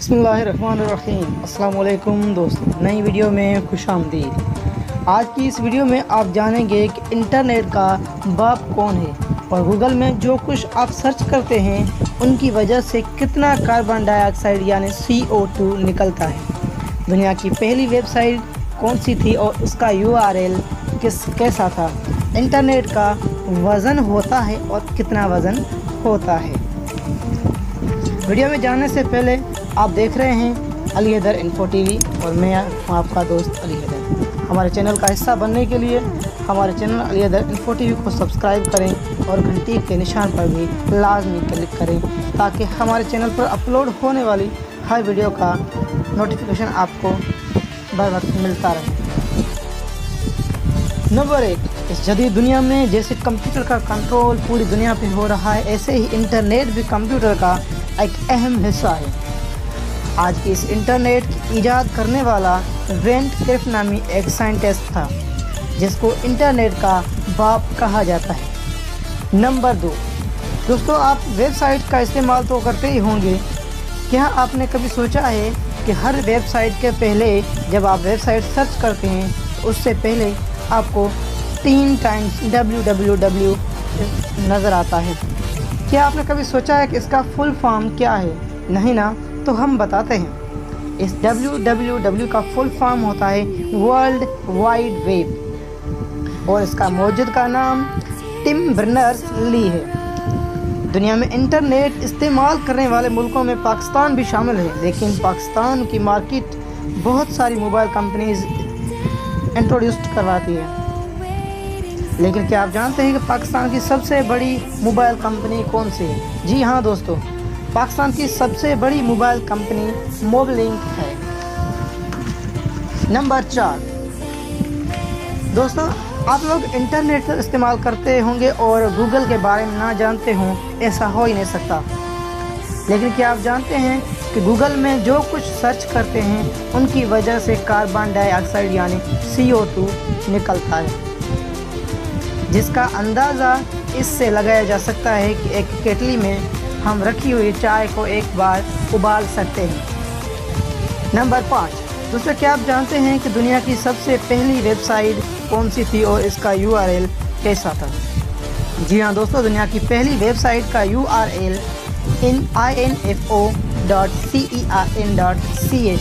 बिस्मिल्लाहिर्रहमानिर्रहीम। अस्सलाम वालेकुम दोस्तों, नई वीडियो में खुश आमदीद। आज की इस वीडियो में आप जानेंगे कि इंटरनेट का बाप कौन है और गूगल में जो कुछ आप सर्च करते हैं उनकी वजह से कितना कार्बन डाइऑक्साइड यानी CO2 निकलता है। दुनिया की पहली वेबसाइट कौन सी थी और उसका URL कैसा था। इंटरनेट का वज़न होता है और कितना वज़न होता है। वीडियो में जाने से पहले आप देख रहे हैं अली हैदर इन्फो टीवी और मैं हूँ आपका दोस्त अली हैदर। हमारे चैनल का हिस्सा बनने के लिए हमारे channel Ali Haider info TV को सब्सक्राइब करें और घंटी के निशान पर भी लाजमी क्लिक करें ताकि हमारे चैनल पर अपलोड होने वाली हर वीडियो का नोटिफिकेशन आपको बर वक्त मिलता रहे। नंबर 1, इस जदीद दुनिया में जैसे कंप्यूटर का कंट्रोल पूरी दुनिया पे हो रहा है, ऐसे ही इंटरनेट भी कंप्यूटर का एक अहम हिस्सा है। आज की इस इंटरनेट की ईजाद करने वाला ब्रेंट किर्क नामी एक साइंटिस्ट था जिसको इंटरनेट का बाप कहा जाता है। नंबर 2, दोस्तों आप वेबसाइट का इस्तेमाल तो करते ही होंगे। क्या आपने कभी सोचा है कि हर वेबसाइट के पहले जब आप वेबसाइट सर्च करते हैं तो उससे पहले आपको 3 टाइम्स www नज़र आता है। क्या आपने कभी सोचा है कि इसका फुल फॉर्म क्या है? नहीं ना, तो हम बताते हैं। इस www का फुल फॉर्म होता है वर्ल्ड वाइड वेब और इसका मौजूदा नाम टिम बर्नर्स-ली है। दुनिया में इंटरनेट इस्तेमाल करने वाले मुल्कों में पाकिस्तान भी शामिल है, लेकिन पाकिस्तान की मार्केट बहुत सारी मोबाइल कंपनीज इंट्रोड्यूस करवाती है। लेकिन क्या आप जानते हैं कि पाकिस्तान की सबसे बड़ी मोबाइल कंपनी कौन सी है? जी हाँ दोस्तों, पाकिस्तान की सबसे बड़ी मोबाइल कंपनी मोबलिंक है। नंबर 4, दोस्तों आप लोग इंटरनेट इस्तेमाल करते होंगे और गूगल के बारे में ना जानते हों, ऐसा हो ही नहीं सकता। लेकिन क्या आप जानते हैं कि गूगल में जो कुछ सर्च करते हैं उनकी वजह से कार्बन डाइऑक्साइड यानी CO2 निकलता है, जिसका अंदाज़ा इससे लगाया जा सकता है कि एक केटली में हम रखी हुई चाय को एक बार उबाल सकते हैं। नंबर 5, दोस्तों क्या आप जानते हैं कि दुनिया की सबसे पहली वेबसाइट कौन सी थी और इसका URL कैसा था? जी हाँ दोस्तों, दुनिया की पहली वेबसाइट का URL info.cern.ch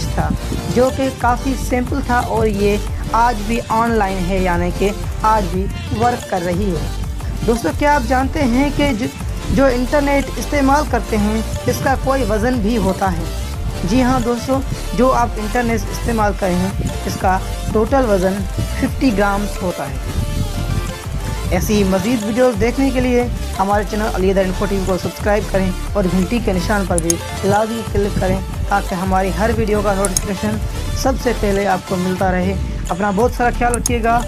था, जो कि काफ़ी सिंपल था और ये आज भी ऑनलाइन है, यानी कि आज भी वर्क कर रही है। दोस्तों क्या आप जानते हैं कि जो इंटरनेट इस्तेमाल करते हैं इसका कोई वज़न भी होता है? जी हाँ दोस्तों, जो आप इंटरनेट इस्तेमाल करें हैं इसका टोटल वज़न 50 ग्राम्स होता है। ऐसी ही मज़ीद वीडियोस देखने के लिए हमारे channel Ali Haider info TV को सब्सक्राइब करें और घंटी के निशान पर भी लाजमी क्लिक करें ताकि हमारी हर वीडियो का नोटिफिकेशन सबसे पहले आपको मिलता रहे। अपना बहुत सारा ख्याल रखिएगा।